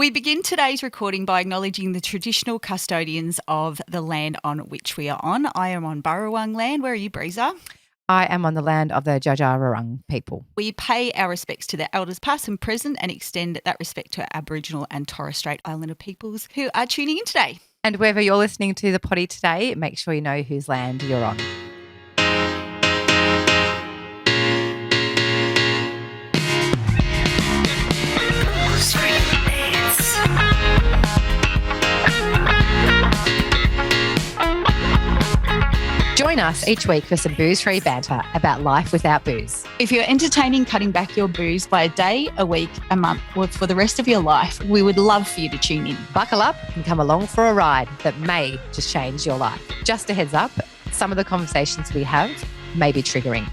We begin today's recording by acknowledging the traditional custodians of the land on which we are on. I am on Burrawang land. Where are you, Breezer? I am on the land of the Djajarurrung people. We pay our respects to the elders past and present and extend that respect to our Aboriginal and Torres Strait Islander peoples who are tuning in today. And wherever you're listening to the potty today, make sure you know whose land you're on. Join us each week for some booze-free banter about life without booze. If you're entertaining cutting back your booze by a day, a week, a month, or for the rest of your life, we would love for you to tune in. Buckle up and come along for a ride that may just change your life. Just a heads up, some of the conversations we have may be triggering.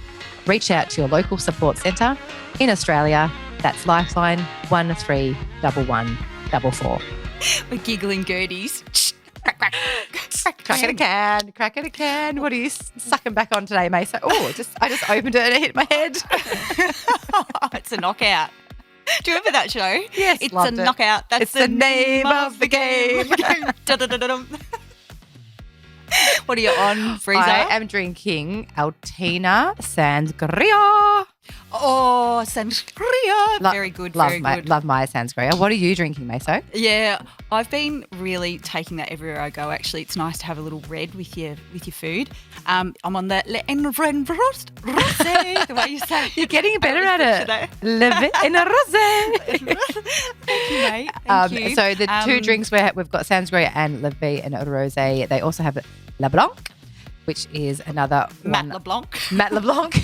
Reach out to your local support centre in Australia. That's Lifeline 131144. We're giggling Gerties. Crack at a can. What are you sucking back on today, Mason? Oh, I just opened it and it hit my head. It's a knockout. Do you remember that show? Yes, it's loved a it. knockout. That's the name of the game. What are you on, Freezer? I am drinking Altina Sangria. Oh, Sangria. Very good, very good. Love my Sangria. What are you drinking, Meso? Yeah, I've been really taking that everywhere I go, actually. It's nice to have a little red with your food. I'm on the Le Enrenrost Rosé, the way you say it. You're getting better at it. Le Enrosé. Thank you, mate. Thank you. So the two drinks we've got Sangria and Le Enrosé. They also have La Blanc, which is another Matt one. LeBlanc. Matt LeBlanc,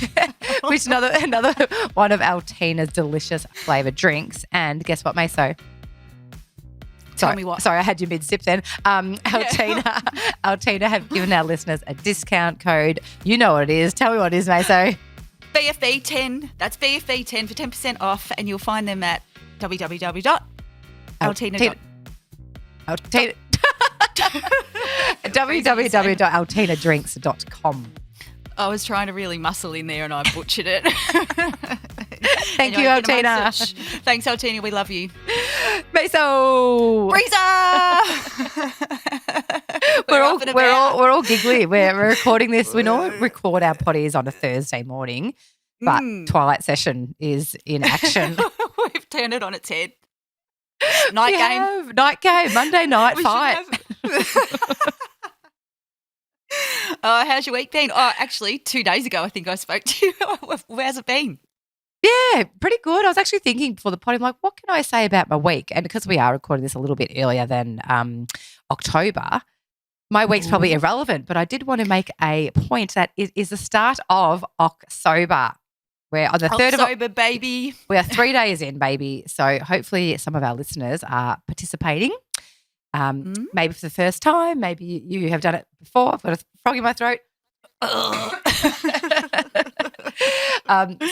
which is another one of Altina's delicious flavoured drinks. And guess what, Meso? Tell me what. Sorry, I had you mid-sip then. Altina have given our listeners a discount code. You know what it is. Tell me what it is, Meso. BFB10. That's BFB10 for 10% off, and you'll find them at www.altinadrinks.com. I was trying to really muscle in there and I butchered it. Thank you, Altina. Thanks, Altina. We love you. Meso. Breezer. We're all giggly. We're recording this. We normally record our potties on a Thursday morning, but Twilight Session is in action. We've turned it on its head. Night game, Monday night fight. How's your week been? Oh, actually, 2 days ago, I think I spoke to you. How's it been? Yeah, pretty good. I was actually thinking before the pod, I'm like, what can I say about my week? And because we are recording this a little bit earlier than October, my week's probably irrelevant, but I did want to make a point that it is the start of October. We're on the 3rd of October, baby. We are 3 days in, baby. So hopefully some of our listeners are participating. Maybe for the first time. Maybe you have done it before. I've got a frog in my throat.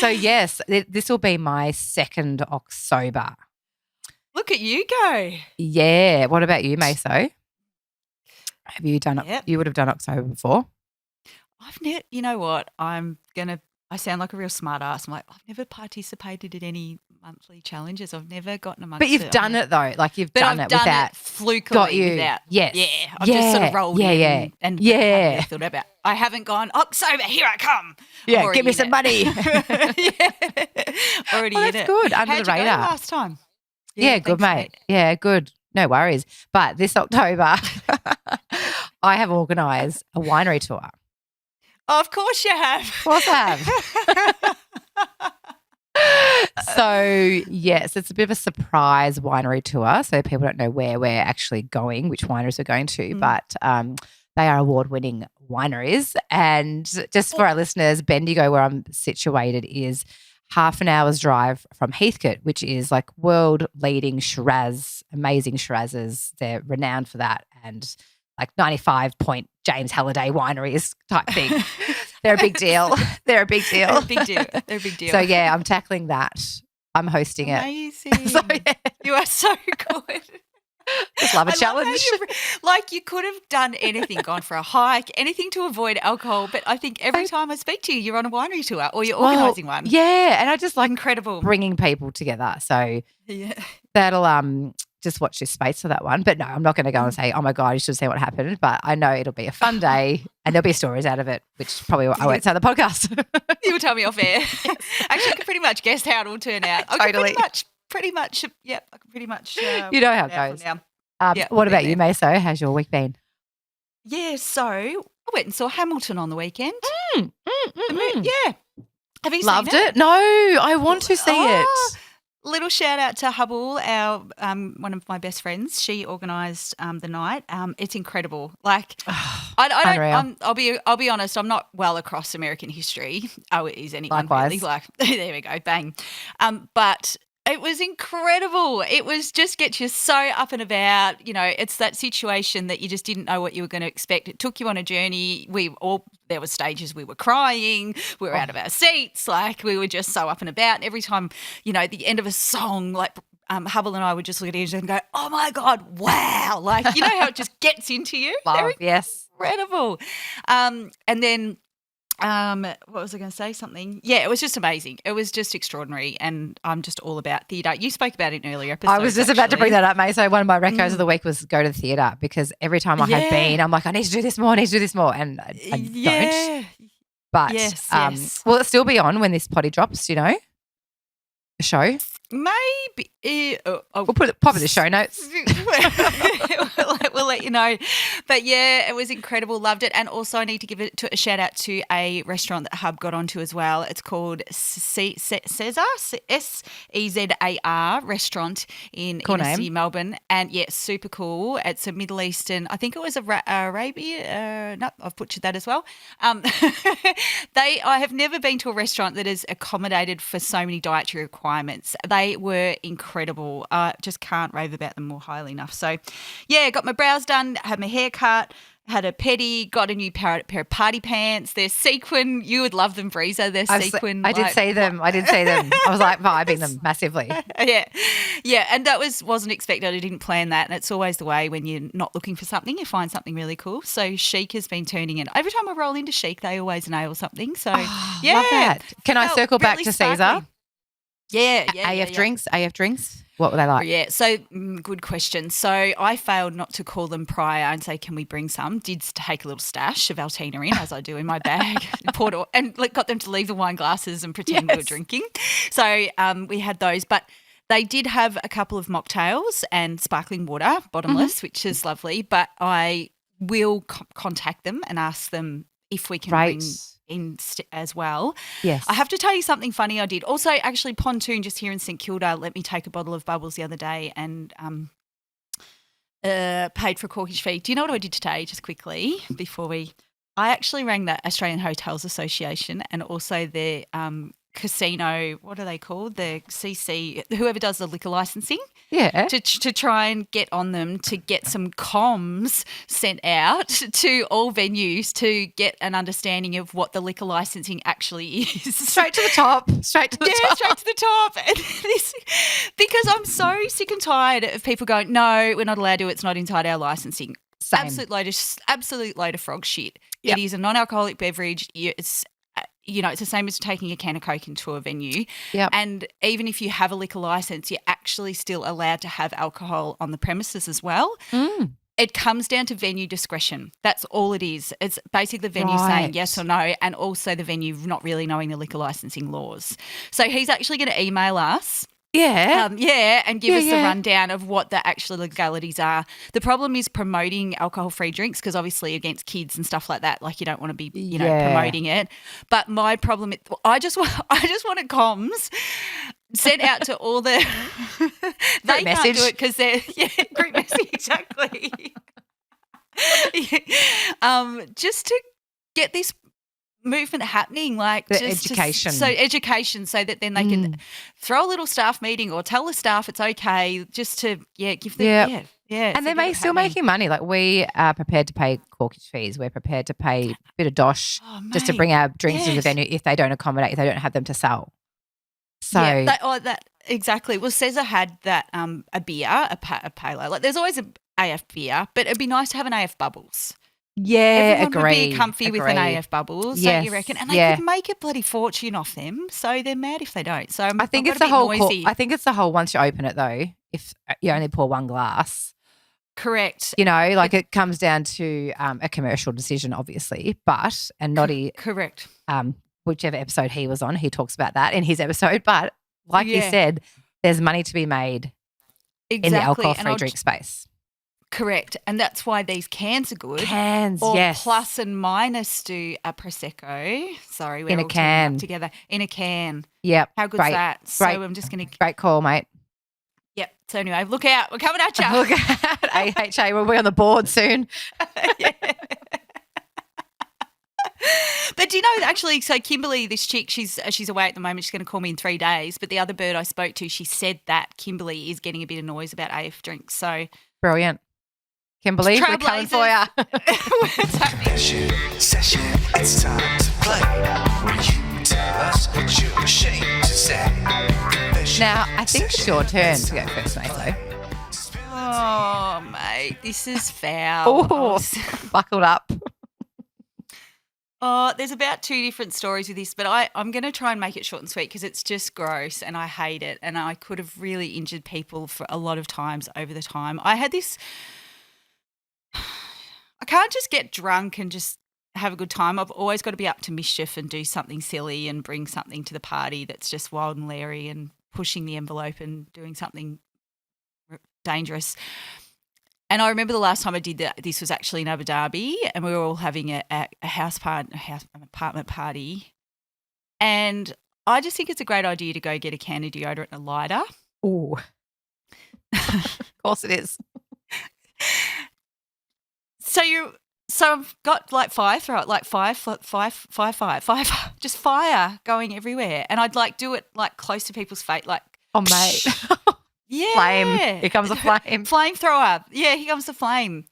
So, yes, this will be my 2nd October. Look at you go. Yeah. What about you, Meso? Have you done it? Yep. You would have done October before. You know what? I sound like a real smart ass. I'm like, I've never participated in any monthly challenges. I've never gotten a monthly. But you've done it though. Like you've done it without. Flukily. Got you. Without. Yes. Yeah. I've just sort of rolled in. And yeah. Thought about. I haven't gone, October, here I come. Yeah, give me some money. Already in it. That's good. Under How'd the radar. You go last time? Yeah, good, mate. Yeah, good. No worries. But this October, I have organised a winery tour. Oh, of course you have. Of course I have. So, yes, it's a bit of a surprise winery tour. So people don't know where we're actually going, which wineries we're going to, but they are award-winning wineries. And just for our listeners, Bendigo, where I'm situated, is half an hour's drive from Heathcote, which is like world-leading Shiraz, amazing Shirazes. They're renowned for that, and like 95 point James Halliday wineries type thing. They're a big deal. They're a big deal. They're a big deal. So, yeah, I'm tackling that. I'm hosting it. Amazing. So, yeah. You are so good. Just love a challenge. Like you could have done anything, gone for a hike, anything to avoid alcohol. But I think every time I speak to you, you're on a winery tour or you're organising one. Yeah, and I just like incredible bringing people together. So yeah, that'll just watch this space for that one. But no, I'm not going to go and say, oh my God, you should see what happened. But I know it'll be a fun day and there'll be stories out of it, which probably I won't say on the podcast. You will tell me off air. Actually, I can pretty much guess how it will turn out. Totally. I can pretty much. You know how it goes. What about you, Meso? How's your week been? Yeah, so I went and saw Hamilton on the weekend. Yeah. Have you Loved seen it? No, I want to see it. Little shout out to Hubble, our one of my best friends. She organised the night. It's incredible. Like, I'll be honest. I'm not well across American history. Oh, is anyone Likewise. really? Like, there we go, bang. But it was incredible. It was just get you so up and about. You know, it's that situation that you just didn't know what you were going to expect. It took you on a journey. There were stages we were crying, we were out of our seats, like we were just so up and about. And every time, you know, at the end of a song, like Hubble and I would just look at each other and go, oh my God, wow. Like, you know how it just gets into you? Love, yes. Incredible. And then what was I going to say? Something. Yeah, it was just amazing. It was just extraordinary, and I'm just all about theatre. You spoke about it in earlier episodes. I was just about to bring that up, mate. So one of my recos of the week was go to the theatre, because every time I have been, I'm like, I need to do this more, and I don't. But yes. Will it still be on when this potty drops? You know, a show. Maybe we'll pop in the show notes. we'll let you know. But yeah, it was incredible. Loved it. And also I need to give a shout out to a restaurant that Hub got onto as well. It's called Cesar, Sezar restaurant in cool inner name. city Melbourne. And yeah, super cool. It's a Middle Eastern, I think it was Arabia. No, I've butchered that as well. I have never been to a restaurant that has accommodated for so many dietary requirements. They were incredible. I just can't rave about them more highly enough. So, yeah, got my brows done, had my hair cut, had a pedi, got a new pair of party pants. They're sequin. You would love them, Breeza. They're sequin. I did see them. I was like vibing them massively. Yeah, and that wasn't expected. I didn't plan that, and it's always the way when you're not looking for something, you find something really cool. So Chic has been turning in. Every time I roll into Chic, they always nail something. So yeah, love that. Can I circle back to Caesar? Yeah. AF drinks. What were they like? Yeah, so good question. So I failed not to call them prior and say, can we bring some? Did take a little stash of Altina in, as I do in my bag, and got them to leave the wine glasses and pretend we were drinking. So we had those, but they did have a couple of mocktails and sparkling water, bottomless, which is lovely. But I will contact them and ask them if we can bring in as well. Yes. I have to tell you something funny I did. Also, actually, Pontoon just here in St Kilda let me take a bottle of bubbles the other day and paid for a corkage fee. Do you know what I did today, just quickly, I actually rang the Australian Hotels Association and also their casino, what are they called? The CC, whoever does the liquor licensing. Yeah. To try and get on them to get some comms sent out to all venues to get an understanding of what the liquor licensing actually is. Straight to the top. Straight to the top. And because I'm so sick and tired of people going, no, we're not allowed to, it's not inside our licensing. Same. Absolute load of frog shit. Yep. It is a non-alcoholic beverage. It's the same as taking a can of Coke into a venue. Yep. And even if you have a liquor license, you're actually still allowed to have alcohol on the premises as well. It comes down to venue discretion. That's all it is. It's basically the venue saying yes or no, and also the venue not really knowing the liquor licensing laws. So he's actually going to email us. And give us a rundown of what the actual legalities are. The problem is promoting alcohol-free drinks because obviously against kids and stuff like that, like you don't want to be, promoting it. But my problem is I just want a comms sent out to all the they can't do it because they're group message exactly. Just to get this movement happening, like education so that then they can throw a little staff meeting or tell the staff it's okay just to give them and they're still making money. Like we are prepared to pay corkage fees, we're prepared to pay a bit of dosh just to bring our drinks to the venue if they don't accommodate, if they don't have them to sell. So that exactly. Well, Cesar had that a beer, a pale ale. Like there's always a AF beer, but it'd be nice to have an AF bubbles. Yeah, Everyone would be comfy with an AF Bubbles, don't you reckon? And they could make a bloody fortune off them, so they're mad if they don't. So I think it's the whole I think it's the whole once you open it though, if you only pour one glass. Correct. You know, like it comes down to a commercial decision, obviously, and Noddy. Correct. Whichever episode he was on, he talks about that in his episode. But like you said, there's money to be made in the alcohol-free drink space. Correct. And that's why these cans are good. Cans, or yes. Plus and Minus do a Prosecco. Sorry, we're in a all can together. In a can. Yep. How good's that? So I'm just going to. Great call, mate. Yep. So anyway, look out. We're coming at you. Look out. AHA, we'll be on the board soon. Yeah. But do you know, actually, so Kimberly, this chick, she's away at the moment. She's going to call me in 3 days. But the other bird I spoke to, she said that Kimberly is getting a bit of noise about AF drinks. So brilliant. Kimberly, we're coming for you. What's happening? Session, it's time to play. Where you tell us what you're ashamed to say. Now, I think it's your turn to go first, mate. Oh, mate, this is foul. Oh, buckled up. Oh, there's about 2 different stories with this, but I'm going to try and make it short and sweet because it's just gross and I hate it, and I could have really injured people for a lot of times over the time. I had this – I can't just get drunk and just have a good time. I've always got to be up to mischief and do something silly and bring something to the party that's just wild and leery and pushing the envelope and doing something dangerous. And I remember the last time I did that, this was actually in Abu Dhabi, and we were all having an apartment party. And I just think it's a great idea to go get a can of deodorant and a lighter. Oh, of course it is. So I've got like fire just fire going everywhere, and I'd like do it like close to people's face, like oh mate. Yeah. Flame. Here comes a flame. Flamethrower. Yeah, here comes the flame.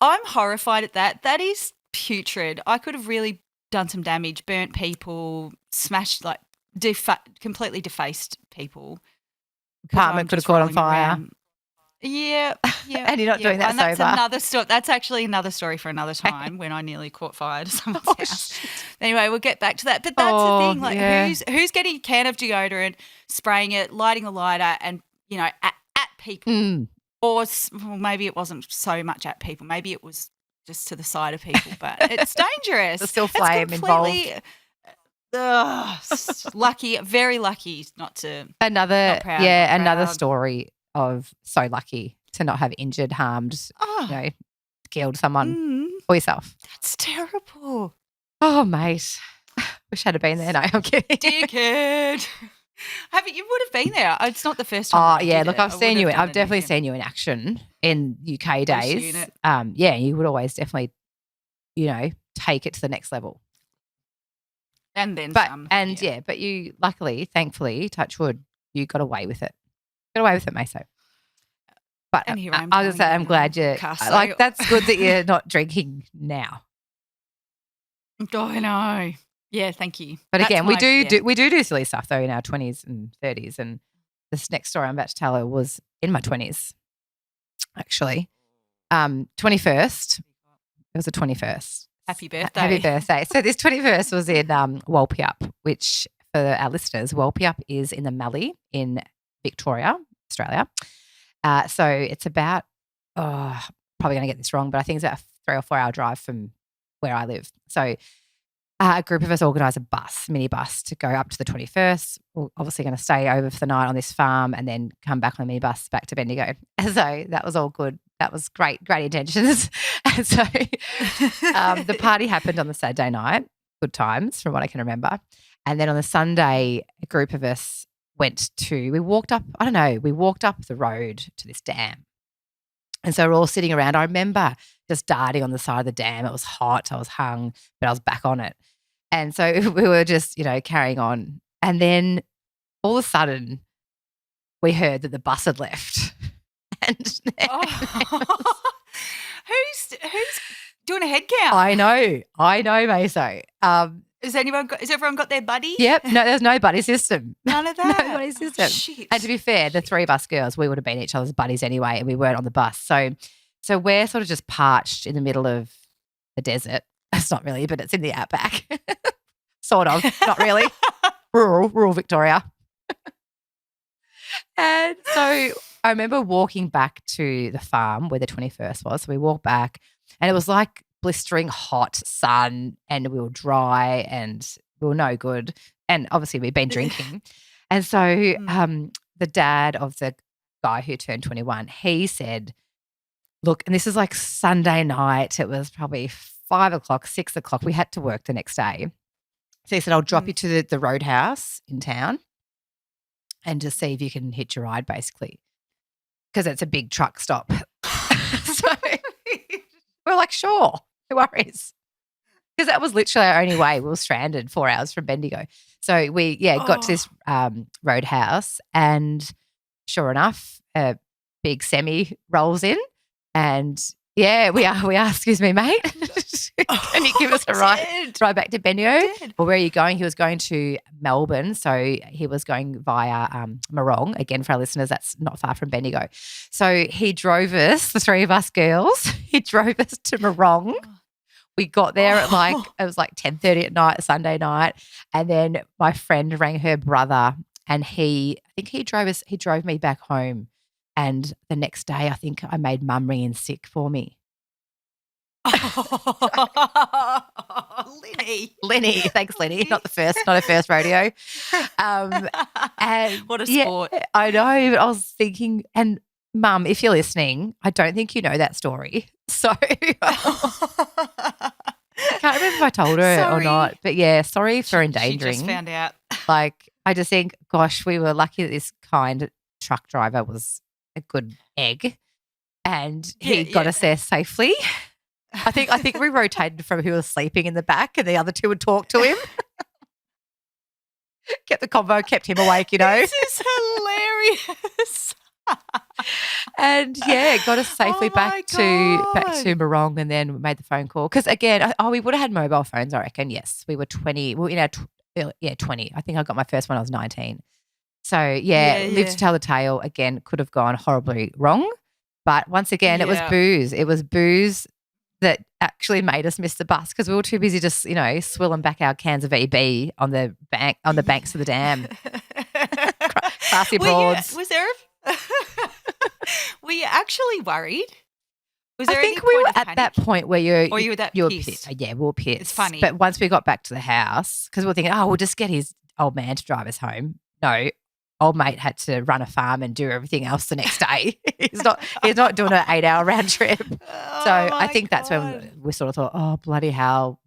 I'm horrified at that. That is putrid. I could have really done some damage, burnt people, smashed, like completely defaced people. Apartment could have caught on fire. Around. Yeah. And you're not doing that and sober. That's another story. That's actually another story for another time when I nearly caught fire to someone's house. Shit. Anyway, we'll get back to that. But that's the thing. Like, who's getting a can of deodorant, spraying it, lighting a lighter, and at people, or maybe it wasn't so much at people. Maybe it was just to the side of people. But it's dangerous. There's still flame involved. Lucky, very lucky not to. Another story of so lucky to not have injured, harmed, killed someone or yourself. That's terrible. Oh, mate. Wish I'd have been there. No, I'm kidding. Dickhead. You would have been there. It's not the first time. Oh, yeah. Look, I've definitely seen you in action in UK days. You would always definitely, take it to the next level. And then some. But you luckily, thankfully, touch wood, you got away with it. Got away with it, Meso. But and here I'm glad you that's good that you're not drinking now. Oh, I know. Yeah, thank you. But again, we do silly stuff though in our 20s and 30s, and this next story I'm about to tell her was in my 20s, actually. 21st. It was the 21st. Happy birthday. Happy birthday. So this 21st was in Walpiup, which for our listeners, Walpiup is in the Mallee in Victoria, Australia. So it's about, probably going to get this wrong, but I think it's about a 3 or 4 hour drive from where I live. So a group of us organised a mini bus to go up to the 21st. We're obviously going to stay over for the night on this farm and then come back on the mini bus back to Bendigo. So that was all good. That was great intentions. And so the party happened on the Saturday night, good times from what I can remember. And then on the Sunday, a group of us we walked up the road to this dam. And so we're all sitting around. I remember just darting on the side of the dam. It was hot. I was hung, but I was back on it. And so we were just, carrying on. And then all of a sudden we heard that the bus had left. And who's doing a head count? I know, Meso. Has everyone got their buddy? Yep. No, there's no buddy system. None of that. No buddy system. Shit. And to be fair, the 3 of us girls, we would have been each other's buddies anyway, and we weren't on the bus. So we're sort of just parched in the middle of the desert. It's not really, but it's in the outback. Sort of, not really. Rural Victoria. And so I remember walking back to the farm where the 21st was. So we walked back and it was like blistering hot sun and we were dry and we were no good. And obviously we'd been drinking. And so the dad of the guy who turned 21, he said, look, and this is like Sunday night. It was probably 5 o'clock, 6 o'clock. We had to work the next day. So he said, I'll drop you to the roadhouse in town and just see if you can hitch a ride, basically, because it's a big truck stop. So we're like, sure, no worries. Because that was literally our only way. We were stranded 4 hours from Bendigo. So we, got to this roadhouse and sure enough, a big semi rolls in and, we are, excuse me, mate. Can you give us a ride back to Bendigo? Well, where are you going? He was going to Melbourne. So he was going via Morong. Again, for our listeners, that's not far from Bendigo. So he drove us, the three of us girls, he drove us to Morong. We got there at it was like 10:30 at night, Sunday night. And then my friend rang her brother and I think he drove me back home. And the next day, I think I made Mum ring in sick for me. Lenny. Thanks, Lenny. Not a first rodeo. And what a sport. I know, but I was thinking, and Mum, if you're listening, I don't think you know that story. So I can't remember if I told her or not, but sorry for endangering. She just found out. Like, I just think, gosh, we were lucky that this kind truck driver was a good egg and he got us there safely. I think we rotated from who was sleeping in the back and the other two would talk to him. Kept the convo, kept him awake, This is hilarious. And got us safely back to Morong and then made the phone call. Because again, we would have had mobile phones, I reckon. Yes, we were 20. Well, 20. I think I got my first one, I was 19. So, live to tell the tale, again, could have gone horribly wrong. But once again, it was booze. It was booze that actually made us miss the bus because we were too busy just, swilling back our cans of EB on the banks of the dam. Classy broads. Was there were you actually worried? Was there I think we were at that point where you were pissed? Yeah, we were pissed. It's funny. But once we got back to the house, because we were thinking, we'll just get his old man to drive us home. No, old mate had to run a farm and do everything else the next day. He's not doing an 8-hour round trip. So I think that's when we sort of thought, oh, bloody hell,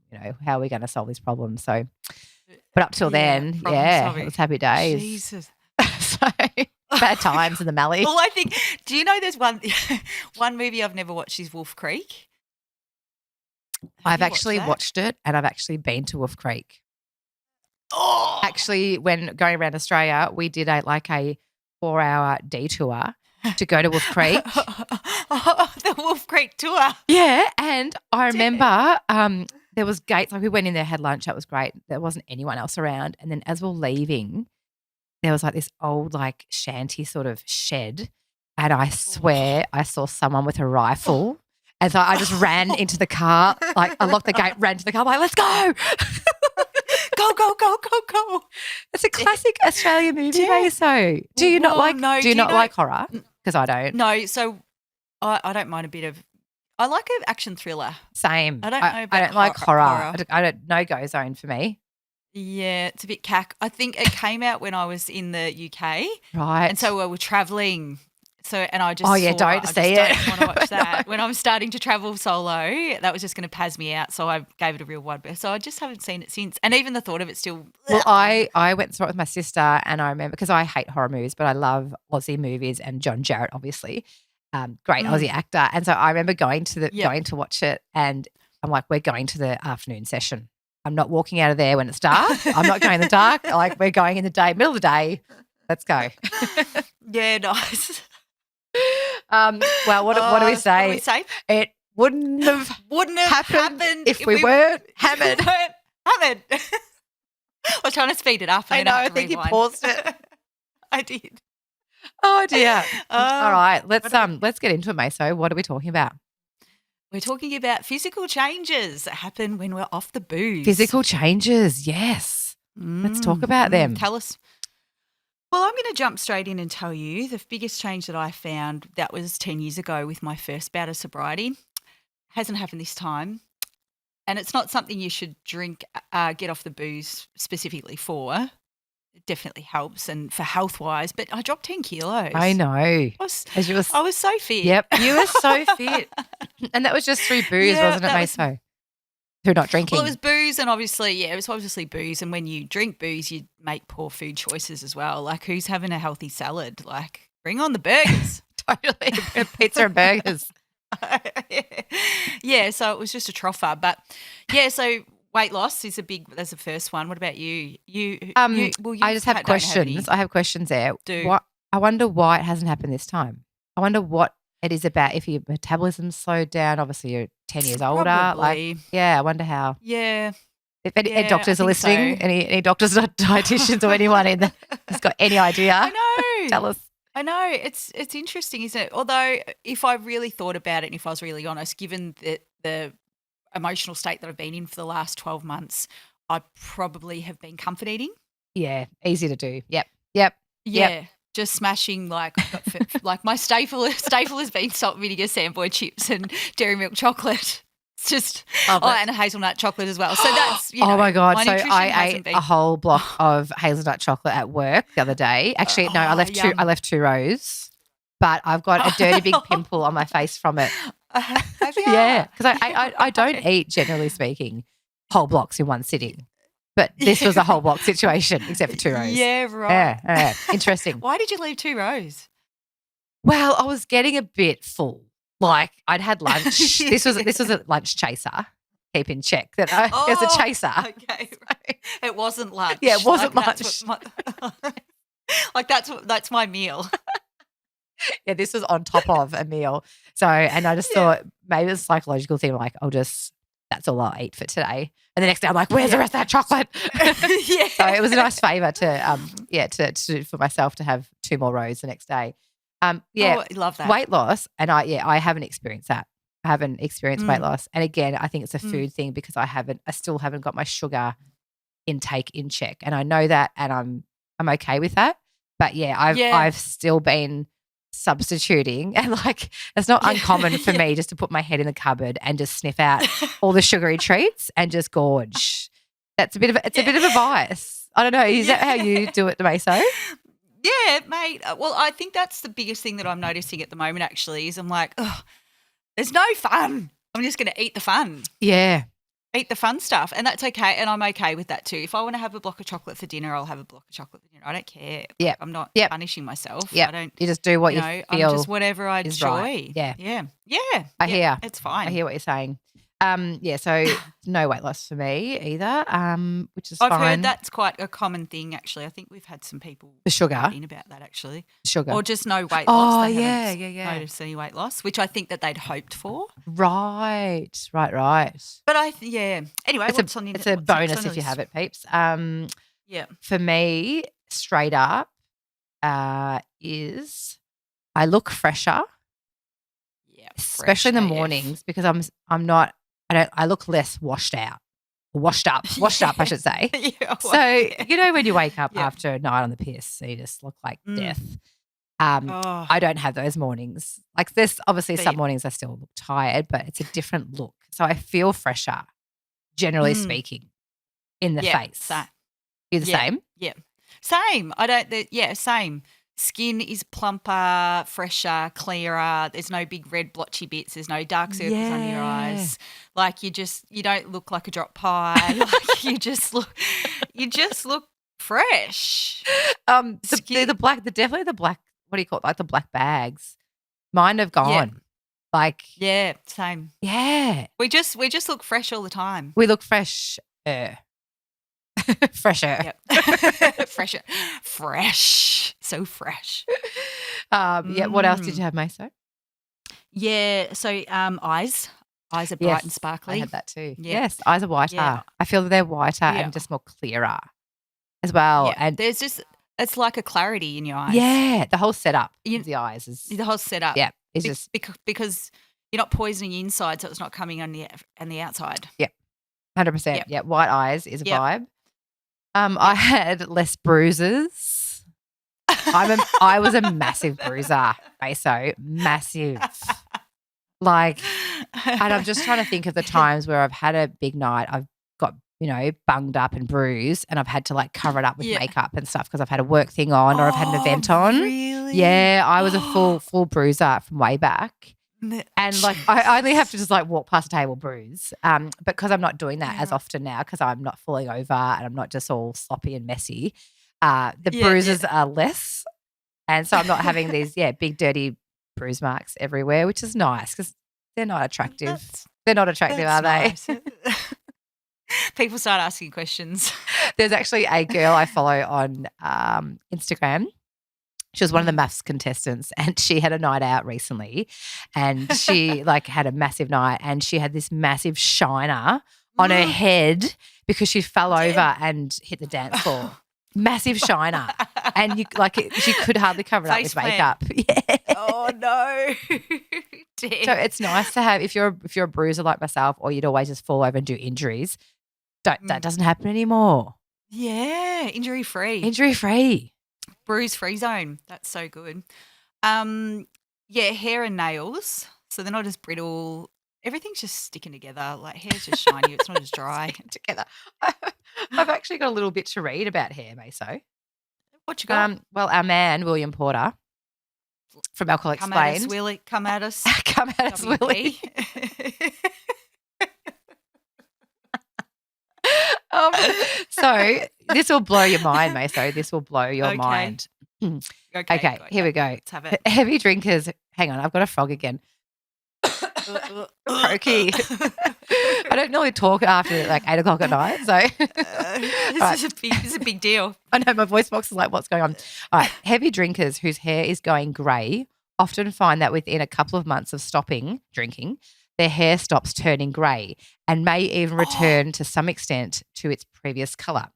how are we going to solve this problem? So, but up till then, it was happy days. Jesus. So bad times in the Mallee. Well, I think, do you know there's one movie I've never watched is Wolf Creek? I've actually watched it and I've actually been to Wolf Creek. Oh. Actually, when going around Australia, we did a 4-hour detour to go to Wolf Creek. The Wolf Creek tour. Yeah, and I remember there was gates. We went in there, had lunch. That was great. There wasn't anyone else around. And then as we were leaving, there was this old shanty sort of shed, and I swear I saw someone with a rifle. And so I just ran into the car. I locked the gate, ran to the car. I'm like, let's go. Go, go, go, go, go. It's a classic Australian movie, so do you not like horror? Because I don't. No, so I don't mind a bit of – I like an action thriller. Same. I don't like horror. I don't no-go zone for me. Yeah, it's a bit cack. I think it came out when I was in the UK. Right. And so we were travelling. So, and I just don't want to watch that. When I was starting to travel solo, that was just going to pazz me out. So I gave it a real wide berth. So I just haven't seen it since. And even the thought of it still. Well, I went through it with my sister, and I remember because I hate horror movies, but I love Aussie movies and John Jarratt, obviously, great Aussie actor. And so I remember going to watch it, and I'm like, we're going to the afternoon session. I'm not walking out of there when it's dark. I'm not going in the dark. We're going in the day, middle of the day. Let's go. Yeah, nice. Well, what do we say? What do we say? It wouldn't have happened if we weren't hammered. I was trying to speed it up. And I think you paused it. I did. Oh dear. All right, let's get into it, Meso. What are we talking about? We're talking about physical changes that happen when we're off the booze. Physical changes, yes. Let's talk about them. Tell us. Well, I'm going to jump straight in and tell you the biggest change that I found, that was 10 years ago with my first bout of sobriety. Hasn't happened this time. And it's not something you should drink, get off the booze specifically for. It definitely helps and for health-wise, but I dropped 10 kilos. I know. I was so fit. Yep, you were so fit. And that was just through booze, wasn't it, Meso? Through not drinking. Well, it was booze and obviously, it was obviously booze. And when you drink booze, you make poor food choices as well. Like, who's having a healthy salad? Like, bring on the burgers. Totally. Pizza and burgers. Yeah, so it was just a troffer. But, yeah, so weight loss is that's the first one. What about you? I just have questions. I have questions there. I wonder why it hasn't happened this time. I wonder what it is about. If your metabolism's slowed down, obviously you're 10 years older. Probably. I wonder how. Yeah. If any doctors are listening, so. any doctors or dietitians or anyone has got any idea, I know. Tell us. I know. It's interesting, isn't it? Although if I really thought about it and if I was really honest, given the emotional state that I've been in for the last 12 months, I probably have been comfort eating. Yeah, easy to do. Yep. Yeah. Just smashing like my staple has been salt, vinegar, sandboy chips and dairy milk chocolate. It's just and hazelnut chocolate as well. So that's oh my God. So I ate a whole block of hazelnut chocolate at work the other day. Actually, no, I left 2 rows, but I've got a dirty big pimple on my face from it. Have you? Yeah, because I don't eat, generally speaking, whole blocks in one sitting. But this was a whole block situation, except for 2 rows. Yeah, right. Yeah. Interesting. Why did you leave 2 rows? Well, I was getting a bit full. Like, I'd had lunch. This was a lunch chaser. Keep in check that it was a chaser. Okay, right. It wasn't lunch. Yeah, it wasn't lunch. That's my meal. Yeah, this was on top of a meal. So, and I just thought maybe it's a psychological thing. Like, that's all I'll eat for today. And the next day I'm like, where's the rest of that chocolate? Yeah. So it was a nice favour to for myself to have 2 more rows the next day. I love that. Weight loss, and I haven't experienced that. I haven't experienced weight loss. And again, I think it's a food thing because I still haven't got my sugar intake in check. And I know that and I'm okay with that. But I've still been substituting, and like it's not uncommon for me just to put my head in the cupboard and just sniff out all the sugary treats and just gorge. That's a bit of a vice. I don't know. Is that how you do it, Meso? Yeah, mate. Well, I think that's the biggest thing that I'm noticing at the moment. Actually, is I'm like, there's no fun. I'm just going to eat the fun. Yeah. Eat the fun stuff, and that's okay, and I'm okay with that too. If I want to have a block of chocolate for dinner, I'll have a block of chocolate for dinner. I don't care. Yeah, I'm not punishing myself. Yeah, I don't. You just do what you know, feel. I'm just whatever I enjoy. Right. Yeah. I hear. It's fine. I hear what you're saying. So no weight loss for me either. Which is I've fine. heard that's quite a common thing. Actually, I think we've had some people the sugar writing about that actually. Sugar or just no weight loss. Oh, they yeah. Noticed any weight loss, which I think that they'd hoped for. Right. But Anyway, it's a bonus if you have it, peeps. For me, straight up, is I look fresher. Yeah, especially in the mornings because I look less washed up, I should say. When you wake up after a night on the piss, you just look like death. I don't have those mornings. Like there's obviously some mornings I still look tired, but it's a different look. So I feel fresher, generally speaking, in the face. You're the same? Yeah. Same. Same. Skin is plumper, fresher, clearer. There's no big red blotchy bits. There's no dark circles under your eyes. Like you don't look like a drop pie. Like you just look fresh. The black. What do you call it? Like the black bags. Mine have gone. Like same. Yeah. We just look fresh all the time. We look fresh. Fresher. Yep. Fresher. Fresh. So fresh. What else did you have, Meso? Yeah. So eyes. Eyes are bright and sparkly. I had that too. Yeah. Yes. Eyes are whiter. Yeah. I feel that they're whiter and just more clearer as well. Yeah. And there's just it's like a clarity in your eyes. Yeah. The whole setup of the eyes is the whole setup. Yeah. It's just because You're not poisoning inside, so it's not coming on the outside. 100%. Yep. Yeah, white eyes is a Yep. vibe. I had less bruises. I was a massive bruiser, Meso, massive. Like, and I'm just trying to think of the times where I've had a big night. I've got, bunged up and bruised, and I've had to like cover it up with makeup and stuff because I've had a work thing on or I've had an event on. Really? Yeah, I was a full bruiser from way back. And like I only have to just like walk past a table bruise. But because I'm not doing that as often now because I'm not falling over and I'm not just all sloppy and messy, the bruises are less. And so I'm not having these, big dirty bruise marks everywhere, which is nice because they're not attractive. They're not attractive, are they? Nice. People start asking questions. There's actually a girl I follow on Instagram. She was one of the maths contestants and she had a night out recently and she like had a massive night and she had this massive shiner on her head because she fell over and hit the dance floor. Massive shiner. And she could hardly cover it up with makeup. Yeah. Oh no. So it's nice to have if you're a bruiser like myself or you'd always just fall over and do injuries. That doesn't happen anymore. Yeah, injury free. Injury free. Bruise free zone. That's so good. Hair and nails. So they're not as brittle. Everything's just sticking together. Like hair's just shiny. It's not as dry. Together. I've actually got a little bit to read about hair, Meso. What you got? Well, our man, William Porter, from Alcohol Come Explained. at us, Willie. Come at us. Come at us, Willie. So this will blow your mind, Meso. This will blow your mind. Okay, here we go. Let's have it. Heavy drinkers. Hang on, I've got a frog again. Croaky. I don't normally talk after like 8 o'clock at night. So This is a big deal. I know my voice box is like, what's going on? All right. Heavy drinkers whose hair is going grey often find that within a couple of months of stopping drinking, their hair stops turning grey and may even return to some extent to its previous colour.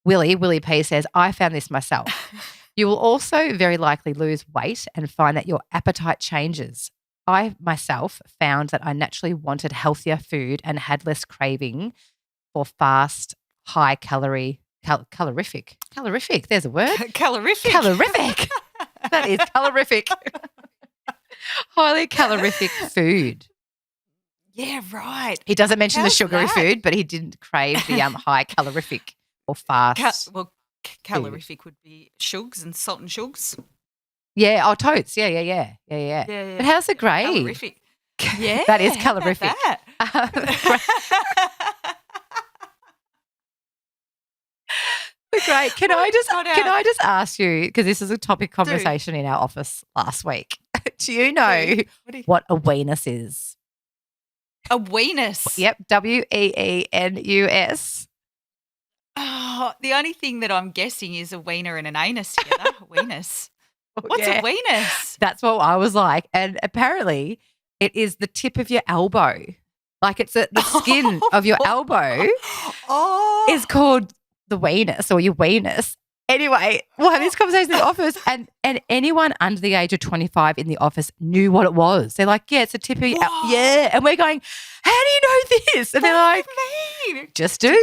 Willie P says, I found this myself. You will also very likely lose weight and find that your appetite changes. I myself found that I naturally wanted healthier food and had less craving for fast, high calorific. There's a word. Calorific. Calorific. That is calorific. Highly calorific food. Yeah, right. He doesn't mention How's the sugary that? food, but he didn't crave the high calorific or fast. Calorific would be shugs and salt and shugs. Yeah, totes. Yeah. But how's the grey? Calorific. Yeah. That is how about calorific. that? Great. Can I just ask you, because this is a topic conversation in our office last week. Do you know what a weenus is? A weenus. Yep. WEENUS. Oh, the only thing that I'm guessing is a wiener and an anus together. A weenus. What's a weenus? That's what I was like. And apparently it is the tip of your elbow. Like it's the skin of your elbow is called the weenus or your weenus. Anyway, we'll have this conversation in the office and anyone under the age of 25 in the office knew what it was. They're like, yeah, it's a tip of your yeah. And we're going, how do you know this? And they're like, just do.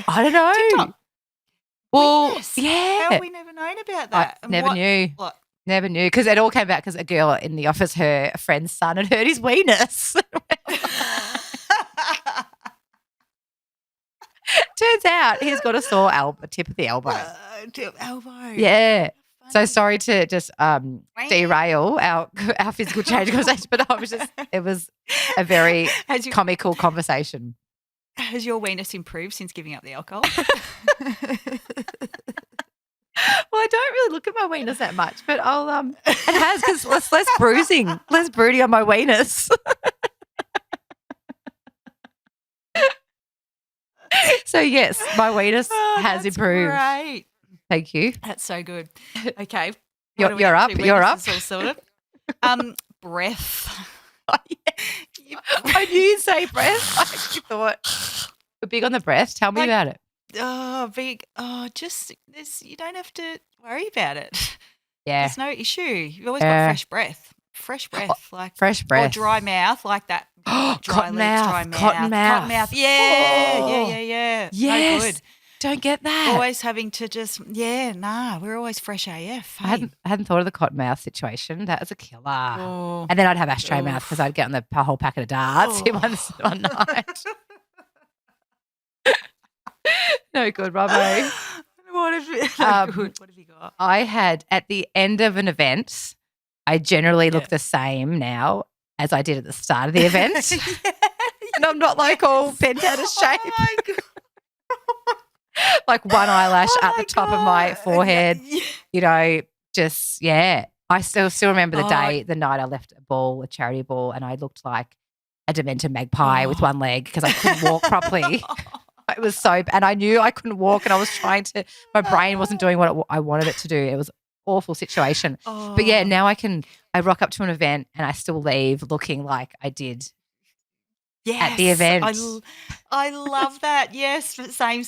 I don't know. TikTok. Well, Weenus. yeah. How have we never known about that? I never knew. What? Never knew because it all came back because a girl in the office, her friend's son had heard his weenus. Turns out he's got a sore tip of the elbow. Elbow. Yeah. So sorry to just derail our physical change conversation, but it was a very comical conversation. Has your weenus improved since giving up the alcohol? Well, I don't really look at my weenus that much, but I'll it has because less bruising, less brooding on my weenus. So yes, my weenus has improved. Great. Thank you. That's so good. Okay. You're up. You're up. All sorted. Breath. Oh, yeah. I knew you'd say breath. I actually thought we're big on the breath. Tell me about it. Oh, big. Oh, just this. You don't have to worry about it. Yeah. There's no issue. You've always got fresh breath. fresh breath, like fresh breath. or dry mouth, like that. Dry Cotton lips, mouth. dry mouth, Cotton mouth. cotton mouth. Yeah, Oh. yeah. Yes. No good. Don't get that. Always having to just we're always fresh AF. I Hey? hadn't thought of the cotton mouth situation. That was a killer. Oh. And then I'd have ashtray mouth because I'd get on the whole packet of darts in one night. No good, Robbo. What have you got? I had at the end of an event, I generally look the same now as I did at the start of the event. And I'm not like all bent out of shape. Oh my God. Like one eyelash at the top of my God. forehead, you know, just, I still remember the day, the night I left a charity ball, and I looked like a demented magpie with one leg because I couldn't walk properly. It was so, and I knew I couldn't walk, and I was trying to, my brain wasn't doing what I wanted it to do. It was an awful situation. But yeah, now I rock up to an event and I still leave looking like I did at the event. I love that. Yes, same.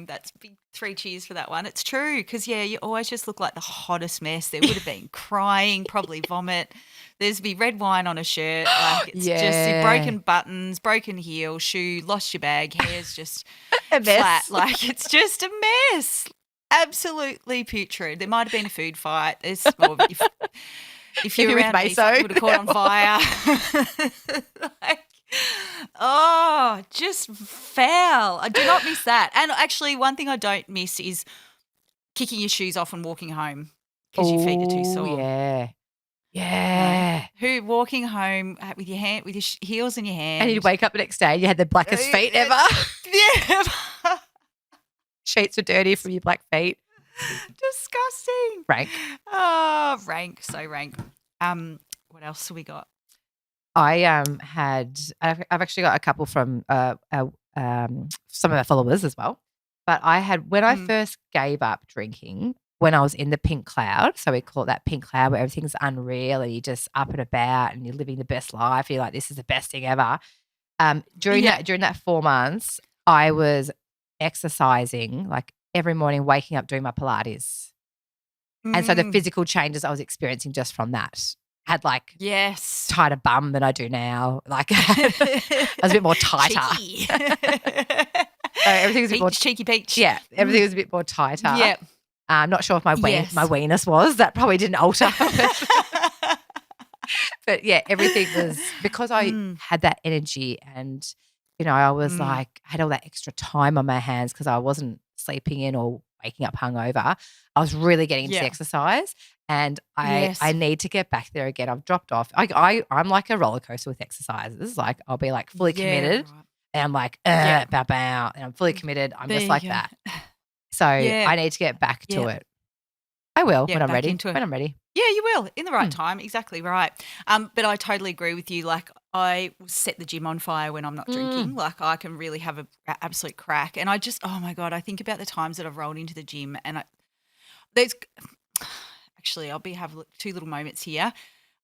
That's big 3 cheers for that one. It's true because, you always just look like the hottest mess. There would have been crying, probably vomit. There's be red wine on a shirt. Like it's just your broken buttons, broken heel, shoe, lost your bag, hair's just A mess. flat. Like it's just a mess. Absolutely putrid. There might have been a food fight. There's more. If you're around me, it would have caught on fire. Just foul. I do not miss that. And actually, one thing I don't miss is kicking your shoes off and walking home because your feet are too sore. Yeah. Who walking home with your heels in your hand, And you'd wake up the next day and you had the blackest feet ever. Yeah. Sheets were dirty from your black feet. Disgusting. Rank. Oh, rank. So rank. What else have we got? I've actually got a couple from some of our followers as well. But I had, when I first gave up drinking, when I was in the pink cloud, so we call it that pink cloud where everything's unreal and you're just up and about and you're living the best life. You're like, this is the best thing ever. During that 4 months, I was exercising like every morning, waking up, doing my Pilates. And so the physical changes I was experiencing just from that had like tighter bum than I do now. Like I was a bit more tighter. So everything was a bit more cheeky peach. Yeah, everything was a bit more tighter. Yeah. I'm not sure if my weenus was. That probably didn't alter. But yeah, everything was because I had that energy and, you know, I was like, I had all that extra time on my hands because I wasn't sleeping in or waking up hungover. I was really getting into the exercise and I need to get back there again. I've dropped off. I'm like a roller coaster with exercises. Like I'll be like fully committed and I'm like, bow, bow, and I'm fully committed. I'm just like that. So I need to get back to it. I will when I'm ready. When I'm ready. Yeah, you will in the right time. Exactly right. But I totally agree with you. Like I set the gym on fire when I'm not drinking. Like I can really have an absolute crack. And I just, oh my God, I think about the times that I've rolled into the gym and actually I'll have 2 little moments here.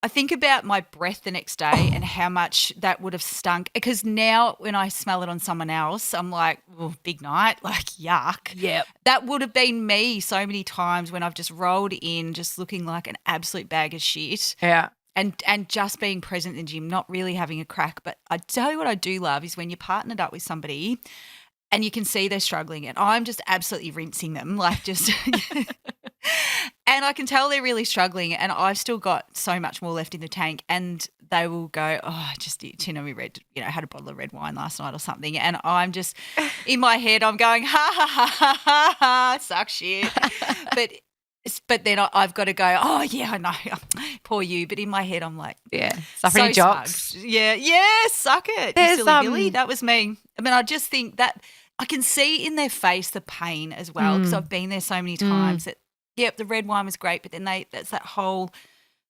I think about my breath the next day and how much that would have stunk because now when I smell it on someone else, I'm like, oh, big night, like yuck. Yeah. That would have been me so many times when I've just rolled in just looking like an absolute bag of shit. Yeah. And just being present in the gym, not really having a crack. But I tell you what I do love is when you're partnered up with somebody and you can see they're struggling and I'm just absolutely rinsing them, like just and I can tell they're really struggling and I've still got so much more left in the tank and they will go, oh, just, we had a bottle of red wine last night or something and I'm just, in my head I'm going, ha, ha, ha, ha, ha, ha, suck shit. But then I've got to go, oh, yeah, I know, poor you. But in my head I'm like, suffering jocks. Smug. Yeah, suck it, you silly Billy. That was me. I mean, I just think that I can see in their face the pain as well because I've been there so many times that, the red wine was great, but then that's that whole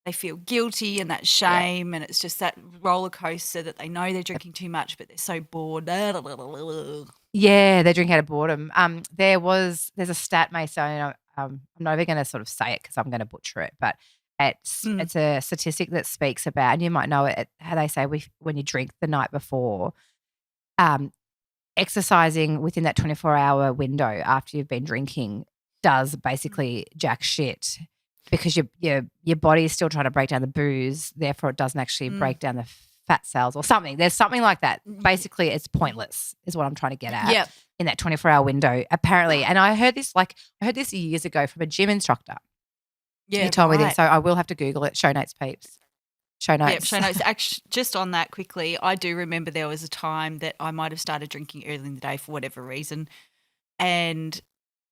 they feel guilty and that shame and it's just that roller coaster that they know they're drinking too much but they're so bored. Yeah, they drink out of boredom. There's a stat, Mason, and I'm not even going to sort of say it because I'm going to butcher it, but it's a statistic that speaks about, and you might know it, how they say when you drink the night before, exercising within that 24-hour window after you've been drinking does basically jack shit. because your body is still trying to break down the booze, therefore it doesn't actually break down the fat cells or something. There's something like that. Basically, it's pointless is what I'm trying to get at. Yep. In that 24-hour window, apparently. And I heard this years ago from a gym instructor. Yeah, he told me right. this, so I will have to Google it. Show notes, peeps. Show notes. Yep, show notes. Actually, just on that quickly, I do remember there was a time that I might have started drinking early in the day for whatever reason and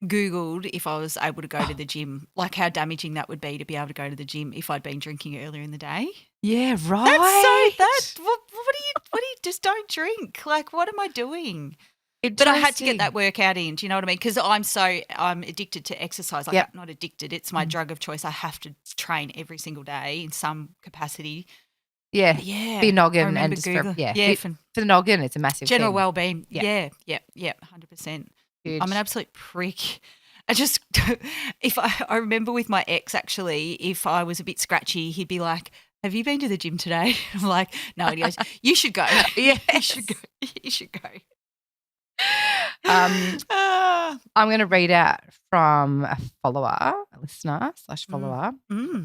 Googled if I was able to go to the gym, like how damaging that would be to be able to go to the gym if I'd been drinking earlier in the day. Yeah, right. What do you just don't drink? Like, what am I doing? But I had to get that workout in. Do you know what I mean? Because I'm addicted to exercise. Like, I'm not addicted. It's my drug of choice. I have to train every single day in some capacity. Yeah. But yeah. For your noggin and just for for the noggin, it's a massive general thing. well-being. Yeah, 100%. Huge. I'm an absolute prick. I remember with my ex, actually, if I was a bit scratchy, he'd be like, have you been to the gym today? I'm like, no. And he goes, you should go. Yeah, you should go. You should go. I'm going to read out from a listener/follower.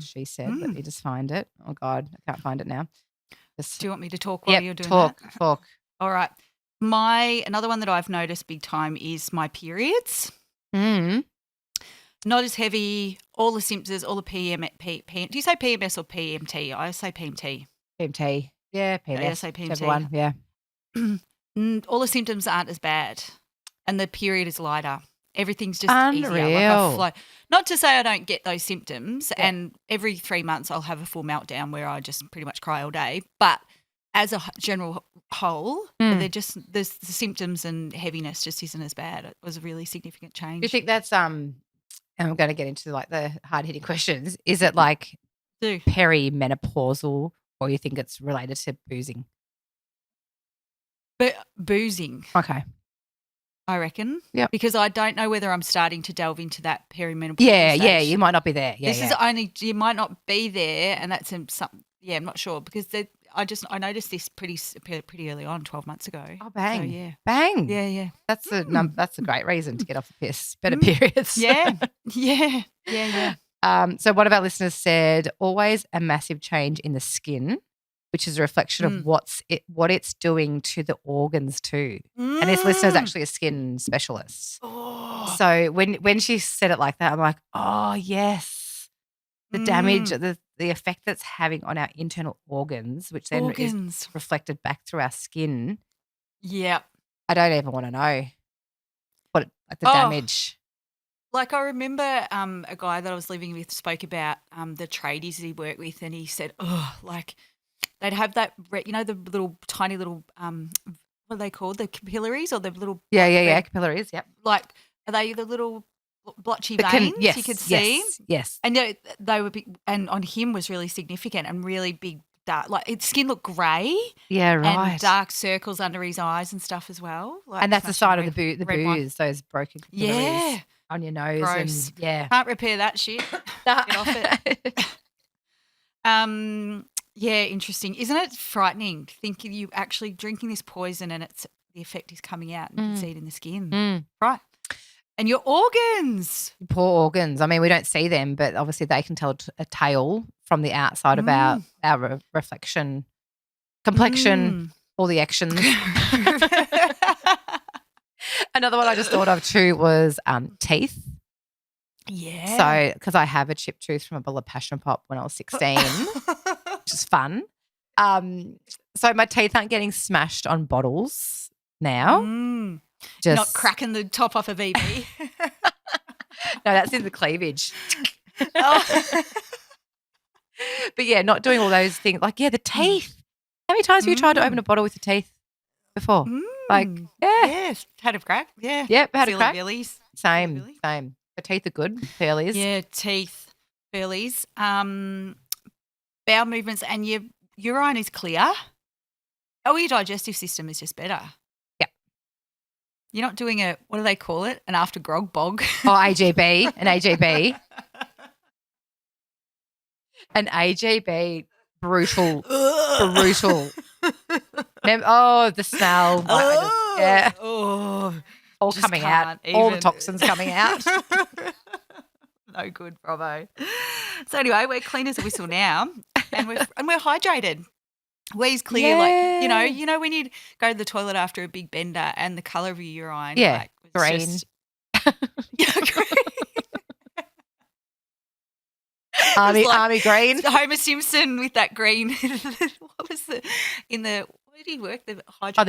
She said, let me just find it. Oh, God, I can't find it now. Do you want me to talk while you're doing that? Talk. All right. Another one that I've noticed big time is my periods. Not as heavy, all the symptoms, all the PM. Do you say PMS or PMT? I say PMT. PMT. Yeah, PMS. Yeah, I say PMT. One, yeah. All the symptoms aren't as bad and the period is lighter. Everything's just Unreal. easier. Like I flow. Not to say I don't get those symptoms and every 3 months I'll have a full meltdown where I just pretty much cry all day. But as a general whole, they're just the symptoms and heaviness just isn't as bad. It was a really significant change. Do you think that's and I'm going to get into like the hard-hitting questions. Is it like perimenopausal or you think it's related to boozing? But boozing. Okay. I reckon. Yeah. Because I don't know whether I'm starting to delve into that perimenopausal stage. stage. You might not be there. This is only, you might not be there and that's something, I'm not sure because I noticed this pretty early on, 12 months ago. Oh, bang. So, yeah. Bang. Yeah. That's a great reason to get off the piss. Better periods. Yeah. So one of our listeners said, always a massive change in the skin, which is a reflection of what it's doing to the organs too. And this listener is actually a skin specialist. Oh. So when she said it like that, I'm like, oh, yes. The damage, the effect that's having on our internal organs, which then is reflected back through our skin. Yeah. I don't even want to know what the damage. Like I remember a guy that I was living with spoke about the tradies that he worked with and he said, like they'd have that, the little tiny little, what are they called? The capillaries or the little. Yeah, capillaries, yep. Like are they the little blotchy veins you could see? Yes. And they were big, and on him was really significant and really big dark, like his skin looked grey. Yeah, right. And dark circles under his eyes and stuff as well. Like and that's the sign of the booze, those broken capillaries. Yeah. On your nose. Gross. And can't repair that shit. Get off it. Yeah, interesting. Isn't it frightening thinking you actually drinking this poison and the effect is coming out and you can see it in the skin. Right. And your organs. Poor organs. I mean, we don't see them, but obviously they can tell a tale from the outside about our reflection, complexion, all the actions. Another one I just thought of too was teeth. Yeah. So, because I have a chipped tooth from a bowl of Passion Pop when I was 16, which is fun. So my teeth aren't getting smashed on bottles now. Just not cracking the top off a VB. No, that's in the cleavage. But yeah, not doing all those things. Like, the teeth. How many times have you tried to open a bottle with the teeth before? Like, Yes, had a crack. Yeah. Yep, had a crack. Billies. Same. The teeth are good, pearlies. Yeah, teeth, pearlies. Bowel movements and your urine is clear. Your digestive system is just better. Yep. You're not doing what do they call it? An after grog bog. Oh, AGB. An AGB. An AGB. Brutal. Brutal. The smell. All coming out. All the toxins coming out. No good, bravo. So anyway, we're clean as a whistle now, and we're hydrated. We's clear, like you know when you go to the toilet after a big bender and the colour of your urine, like, was green. just, green. Army green. Homer Simpson with that green. What was where did he work? The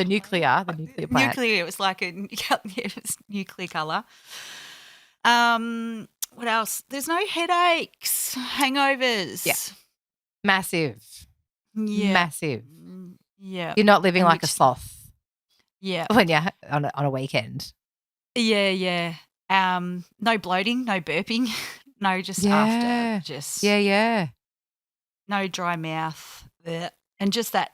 nuclear plant. Nuclear. It was like it was nuclear colour. What else? There's no headaches, hangovers. Yeah. Massive. Yeah. Massive. Yeah. You're not living like a sloth. Yeah. When you're on a weekend. Yeah, yeah. No bloating, no burping, no just after, just no dry mouth, and just that.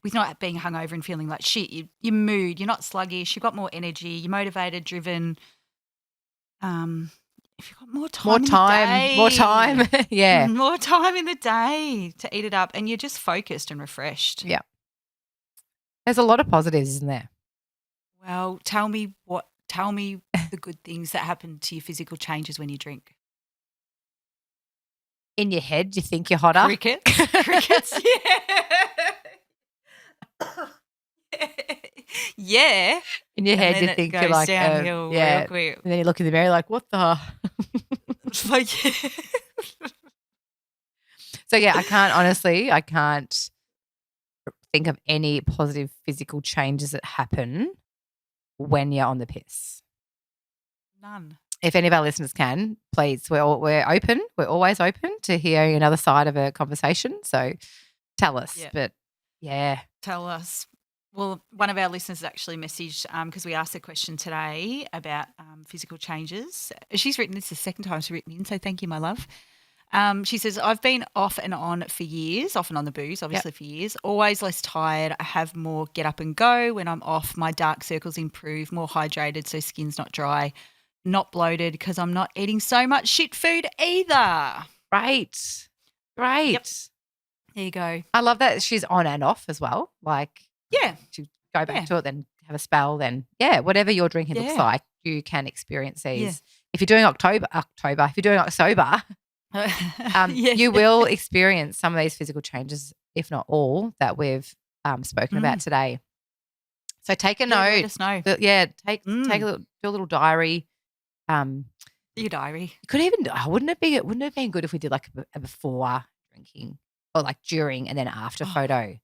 With not being hungover and feeling like shit, your mood, you're not sluggish, you've got more energy, you're motivated, driven. If you've got more time, yeah, more time in the day to eat it up, and you're just focused and refreshed. Yeah, there's a lot of positives, isn't there? Well, tell me the good things that happen to your physical changes when you drink. In your head, you think you're hotter. Crickets, yeah. In your head, you think you're like, real quick. And then you look in the mirror, like, what the? Like, So yeah, I can't think of any positive physical changes that happen when you're on the piss. None. If any of our listeners can, please, we're open. We're always open to hearing another side of a conversation. So tell us. Yeah. But yeah. Tell us. Well, one of our listeners actually messaged because we asked a question today about physical changes. She's written this the second time she's written in, so thank you, my love. She says, I've been off and on for years, off and on the booze, obviously for years, always less tired. I have more get up and go. When I'm off, my dark circles improve, more hydrated so skin's not dry, not bloated because I'm not eating so much shit food either. Right. Yep. There you go. I love that she's on and off as well. Like, to go back to it, then have a spell, then, whatever your drinking looks like, you can experience these. Yeah. If you're doing October, if you're doing October, you will experience some of these physical changes, if not all, that we've spoken about today. So take a note. Let us know. Take do a little diary. Your diary. Could even wouldn't it have been good if we did like a before drinking or like during and then after photo,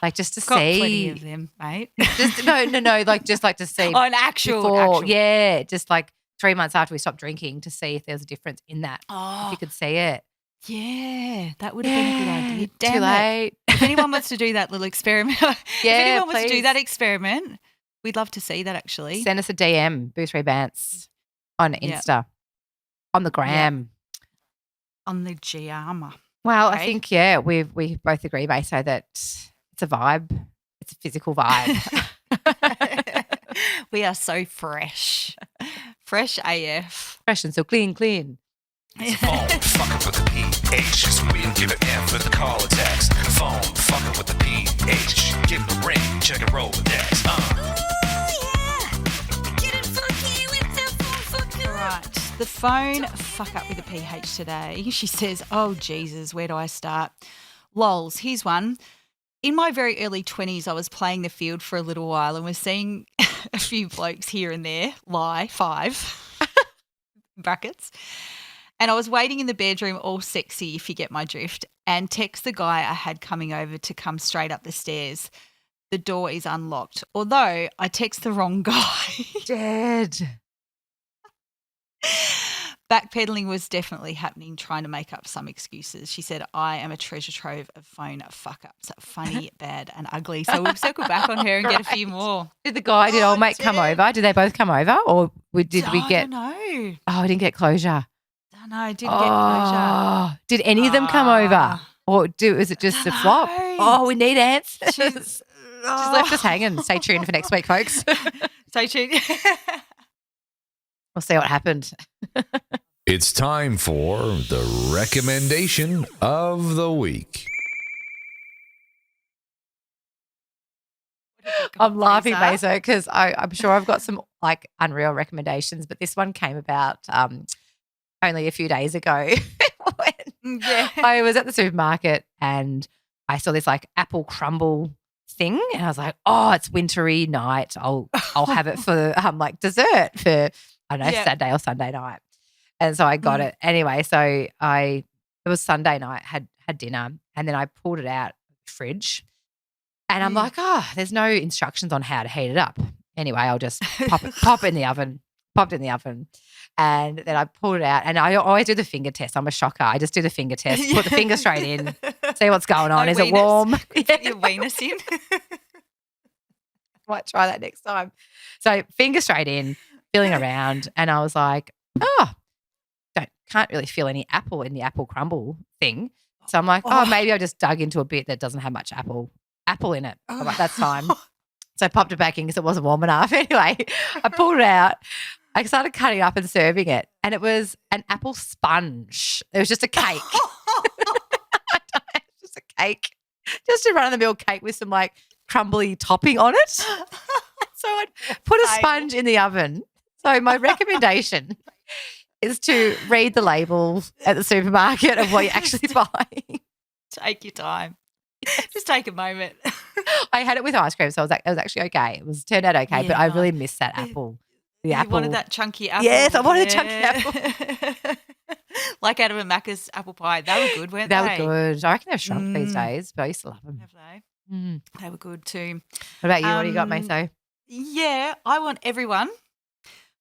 like just to see. Plenty of them, mate. Just no, like just like to see. An actual. Yeah, just like 3 months after we stopped drinking to see if there's a difference in that. Oh, if you could see it. Yeah, that would have been a good idea. Damn Too late. If anyone wants to do that little experiment, if anyone wants to do that experiment, we'd love to see that actually. Send us a DM, Boo3 Bants, on Insta, on the gram. On the GM. Well, I think, we both agree, Maso, that it's a vibe. It's a physical vibe. We are so fresh. Fresh AF. Fresh and so clean. Phone fucking with the PH, so we can give it M for the call or text. Phone fucking with the PH, give it a ring, check it roll the dex. Right, the phone fuck up with a PH today. She says, oh Jesus, where do I start? Lols, here's one. In my very early 20s, I was playing the field for a little while and was seeing a few blokes here and there, 5 brackets. And I was waiting in the bedroom all sexy, if you get my drift, and text the guy I had coming over to come straight up the stairs. The door is unlocked, although I text the wrong guy. Dead. Backpedaling was definitely happening, trying to make up some excuses. She said, I am a treasure trove of phone fuck-ups, funny, bad and ugly. So we'll circle back on her and get a few more. Did old mate come over? Did they both come over or did we get? I don't know. Oh, we didn't get closure. I didn't get closure. Did any of them come over? Or was it just a flop? Oh, we need answers. She's left us hanging. Stay tuned for next week, folks. Stay tuned. We'll see what happened. It's time for the recommendation of the week. I'm laughing, Maso, because I'm sure I've got some like unreal recommendations, but this one came about only a few days ago. Yeah. I was at the supermarket and I saw this like apple crumble thing and I was like, oh, it's wintry night. I'll have it for like dessert for, I don't know, Saturday or Sunday night. And so I got it. Anyway, so it was Sunday night, had dinner, and then I pulled it out of the fridge and I'm like, oh, there's no instructions on how to heat it up. Anyway, I'll just pop it in the oven. Popped it in the oven. And then I pulled it out and I always do the finger test. I'm a shocker. I just do the finger test, put the finger straight in, see what's going on. Is it warm? Put your weenus in. Might try that next time. So finger straight in, feeling around, and I was like, oh, can't really feel any apple in the apple crumble thing. So I'm like, maybe I just dug into a bit that doesn't have much apple in it. I'm like, that's fine. So I popped it back in because it wasn't warm enough. Anyway, I pulled it out. I started cutting it up and serving it, and it was an apple sponge. It was just a cake. Just a cake. Just a run-of-the-mill cake with some like crumbly topping on it. So I put a sponge in the oven. So my recommendation is to read the label at the supermarket of what you're actually buying. Take your time. Just take a moment. I had it with ice cream, so it was actually okay. It turned out okay, but I really missed that apple. The apple. You wanted that chunky apple. Yes, I wanted a chunky apple. Like out of a Macca's apple pie. They were good, weren't they? They were good. I reckon they've shrunk these days, but I used to love them. Have they? They were good too. What about you? What do you got, Meso? Yeah, I want everyone,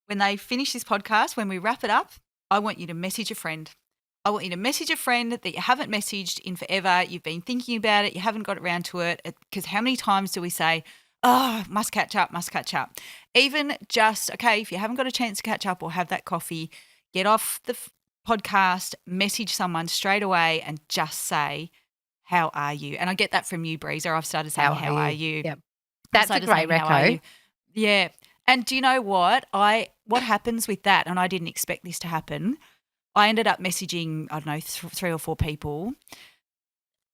when they finish this podcast, when we wrap it up, I want you to message a friend. I want you to message a friend that you haven't messaged in forever. You've been thinking about it. You haven't got around to it. Because how many times do we say, oh, must catch up. Even just, okay, if you haven't got a chance to catch up or have that coffee, get off the podcast, message someone straight away and just say, how are you? And I get that from you, Breezer. I've started saying, how are you? Yep. That's a great reco. Yeah. And do you know what? What happens with that, and I didn't expect this to happen, I ended up messaging, I don't know, 3 or 4 people.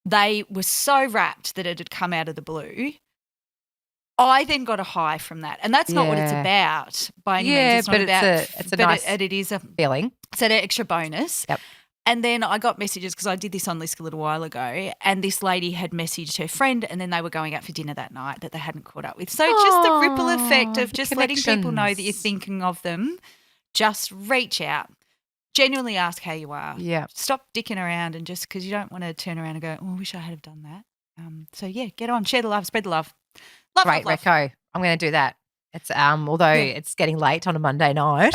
They were so rapt that it had come out of the blue. I then got a high from that, and that's not what it's about by any means. It's not about, it's a nice it is a feeling. It's an extra bonus. Yep. And then I got messages because I did this on Lisk a little while ago, and this lady had messaged her friend, and then they were going out for dinner that night that they hadn't caught up with. So just the ripple effect of just letting people know that you're thinking of them. Just reach out. Genuinely ask how you are. Yeah. Stop dicking around and just because you don't want to turn around and go, oh, I wish I had have done that. So, yeah, get on. Share the love. Spread the love. Great, Reco. I'm going to do that. It's although it's getting late on a Monday night.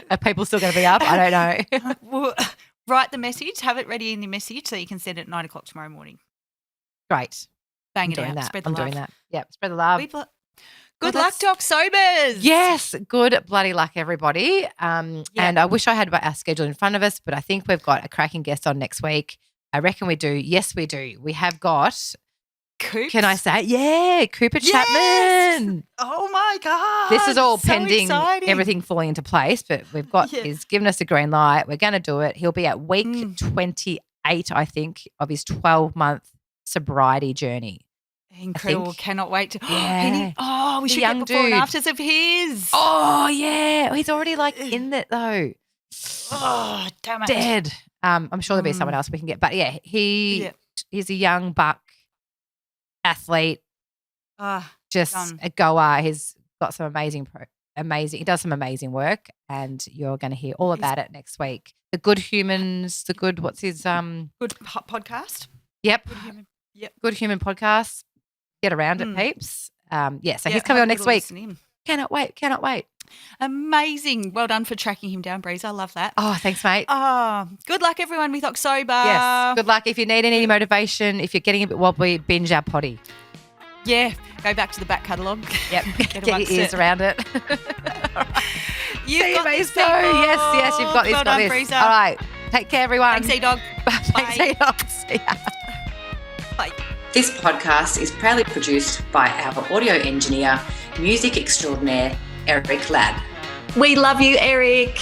Are people still going to be up? I don't know. Well, write the message. Have it ready in your message so you can send it at 9 o'clock tomorrow morning. Great. Bang it out. Spread the love. I'm doing that. Yep. Spread the love. Good luck, Doc Sobers. Yes, good bloody luck, everybody. And I wish I had our schedule in front of us, but I think we've got a cracking guest on next week. I reckon we do. Yes, we do. We have got Coops. Can I say? Yeah, Cooper Chapman. Oh, my God. This is all so pending exciting. Everything falling into place, but we've got he's given us a green light. We're going to do it. He'll be at week 28, I think, of his 12-month sobriety journey. Incredible. Cannot wait to. Yeah. We should get before and afters of his. Oh, yeah. He's already in it though. Oh, damn it. Dead. I'm sure there'll be someone else we can get. But, yeah, he's a young buck athlete, just a goer. He's got some amazing, he does some amazing work, and you're going to hear all about it next week. The Good Humans, what's his Good podcast? Yep. Good Human. Yep. Good Human podcast. Get around it, peeps. So he's coming on next week. Cannot wait. Amazing. Well done for tracking him down, Breeze. I love that. Oh, thanks, mate. Good luck, everyone, with October. Yes. Good luck. If you need any motivation, if you're getting a bit wobbly, binge our potty. Yeah. Go back to the back catalogue. Yep. Get your ears around it. You've See got you, this, Yes, you've got this. Well done, Breezer. All right. Take care, everyone. Thanks, E-Dog. Thanks, E-Dog. See ya. Bye. This podcast is proudly produced by our audio engineer, music extraordinaire, Eric Ladd. We love you, Eric.